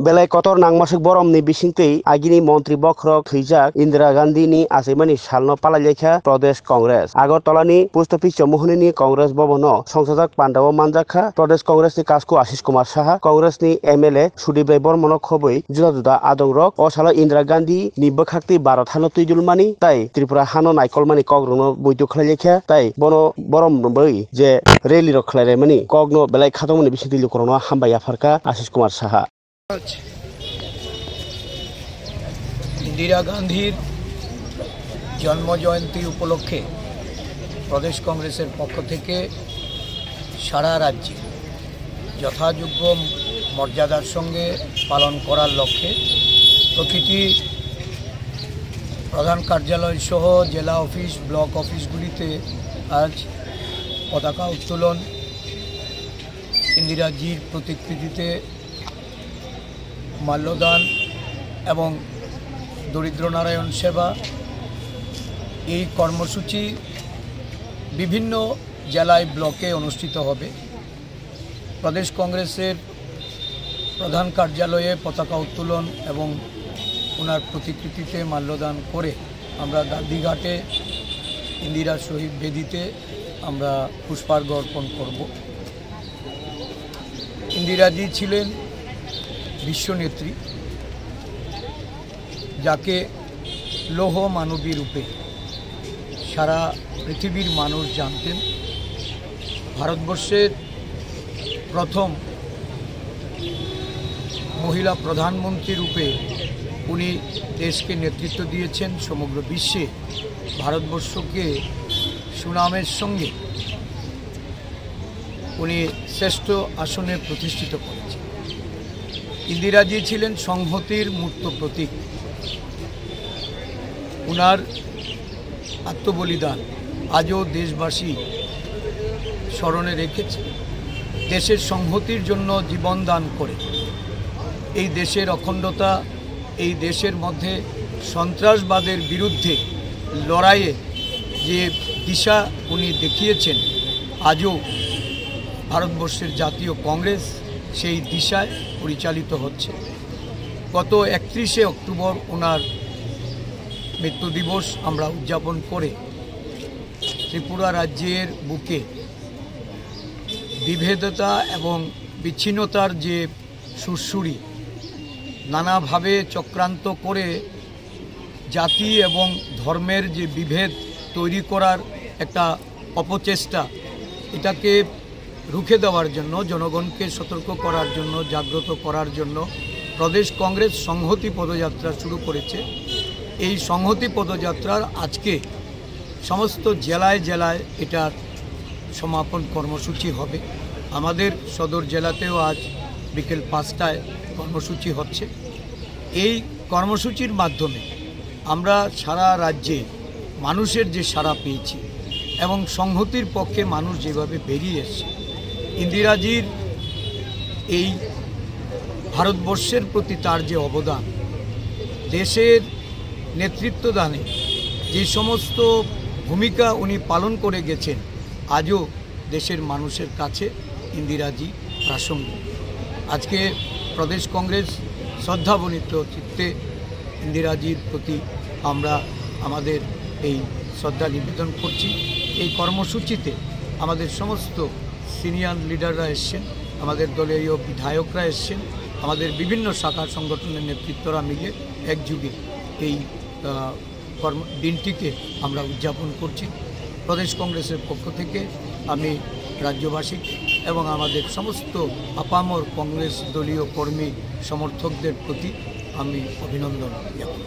बेलाय कतर नांमासक बरमनि बिसिंतै आगिनि मन्त्री बख्रक थैजाक इन्दिरा गान्धीनि आसैमानि सालनो पालायलेखा प्रदेश Congress आगरतलानि post office मोहनीनि Congress भवनो संसदक पान्डाव मानजाखा प्रदेश कांग्रेसनि कास्को आशिष कुमार साहा कांग्रेसनि एमएलए सुदीप बर्मन खबै जुदा जुदा आदंरक असाला इन्दिरा गान्धी नि बखाक्ति भारत हानो तुइदुलमानि ताई त्रिपुरा हानो नायकलमानि कग्रनो बৈঠक खालायलेखा ताई बनो बरम बै जे रेली रक खालायरेमानि कग्नो बेलाय खादोंमोन बिसिंतै लुकरनो हामबाय आफारका आशिष कुमार साहा इंदिरा गांधीर जन्म जयंती उपलक्षे प्रदेश कांग्रेसের পক্ষ থেকে সারা রাজ্যে যথাযোগ্য মর্যাদার সঙ্গে পালন করার লক্ষ্যে প্রতিটি প্রধান কার্যালয় সহ জেলা অফিস ব্লক অফিসগুলিতে আজ পতাকা উত্তোলন ইন্দিরাজির প্রতিকৃতিতে মাল্যদান এবং দরিদ্র নারায়ণ সেবা এই কর্মসূচি বিভিন্ন জেলায় ব্লকে অনুষ্ঠিত হবে। প্রদেশ কংগ্রেসের প্রধান কার্যালয়ে পতাকা উত্তোলন এবং ওনার প্রতিকৃতিতে মাল্যদান করে আমরা গান্ধীঘাটে ইন্দিরা শহীদ বেদিতে আমরা পুষ্পার্ঘ অর্পণ করব। ইন্দিরাজি ছিলেন বিশ্বনেত্রী, যাকে লৌহ মানবী রূপে সারা পৃথিবীর মানুষ জানতেন। ভারতবর্ষের প্রথম মহিলা প্রধানমন্ত্রী রূপে উনি দেশকে নেতৃত্ব দিয়েছেন। সমগ্র বিশ্বে ভারতবর্ষকে সুনামের সঙ্গে উনি শ্রেষ্ঠ আসনে প্রতিষ্ঠিত করেছেন। ইন্দিরাজি ছিলেন সংহতির মূর্ত প্রতীক। উনার আত্মবলিদান আজও দেশবাসী স্মরণে রেখেছে। দেশের সংহতির জন্য জীবন দান করে এই দেশের অখণ্ডতা, এই দেশের মধ্যে সন্ত্রাসবাদের বিরুদ্ধে লড়াইয়ে যে দিশা উনি দেখিয়েছেন, আজও ভারতবর্ষের জাতীয় কংগ্রেস সেই দিশায় পরিচালিত হচ্ছে। গত 31শে অক্টোবর ওনার মৃত্যু দিবস আমরা উদযাপন করে ত্রিপুরা রাজ্যের বুকে বিভেদতা এবং বিচ্ছিন্নতার যে সুরসুরি নানাভাবে চক্রান্ত করে জাতি এবং ধর্মের যে বিভেদ তৈরি করার একটা অপচেষ্টা, এটাকে রুখে দেওয়ার জন্য, জনগণকে সতর্ক করার জন্য, জাগ্রত করার জন্য প্রদেশ কংগ্রেস সংহতি পদযাত্রা শুরু করেছে। এই সংহতি পদযাত্রার আজকে সমস্ত জেলায় জেলায় এটার সমাপন কর্মসূচি হবে। আমাদের সদর জেলাতেও আজ বিকেল 5টায় কর্মসূচি হচ্ছে। এই কর্মসূচির মাধ্যমে আমরা সারা রাজ্যে মানুষের যে সাড়া পেয়েছি এবং সংহতির পক্ষে মানুষ যেভাবে বেরিয়ে এসছে, ইন্দিরাজির এই ভারতবর্ষের প্রতি তার যে অবদান, দেশের নেতৃত্ব দানে যে সমস্ত ভূমিকা উনি পালন করে গেছেন, আজও দেশের মানুষের কাছে ইন্দিরাজি প্রাসঙ্গিক। আজকে প্রদেশ কংগ্রেস শ্রদ্ধাবনিত চিত্তে ইন্দিরাজির প্রতি আমরা আমাদের এই শ্রদ্ধা নিবেদন করছি। এই কর্মসূচিতে আমাদের সমস্ত সিনিয়র লিডাররা এসছেন, আমাদের দলীয় বিধায়করা এসছেন, আমাদের বিভিন্ন শাখা সংগঠনের নেতৃত্বরা মিলে একযোগে এই দিনটিকে আমরা উদযাপন করছি। প্রদেশ কংগ্রেসের পক্ষ থেকে আমি রাজ্যবাসী এবং আমাদের সমস্ত আপামর কংগ্রেস দলীয় কর্মী সমর্থকদের প্রতি আমি অভিনন্দন জ্ঞাপন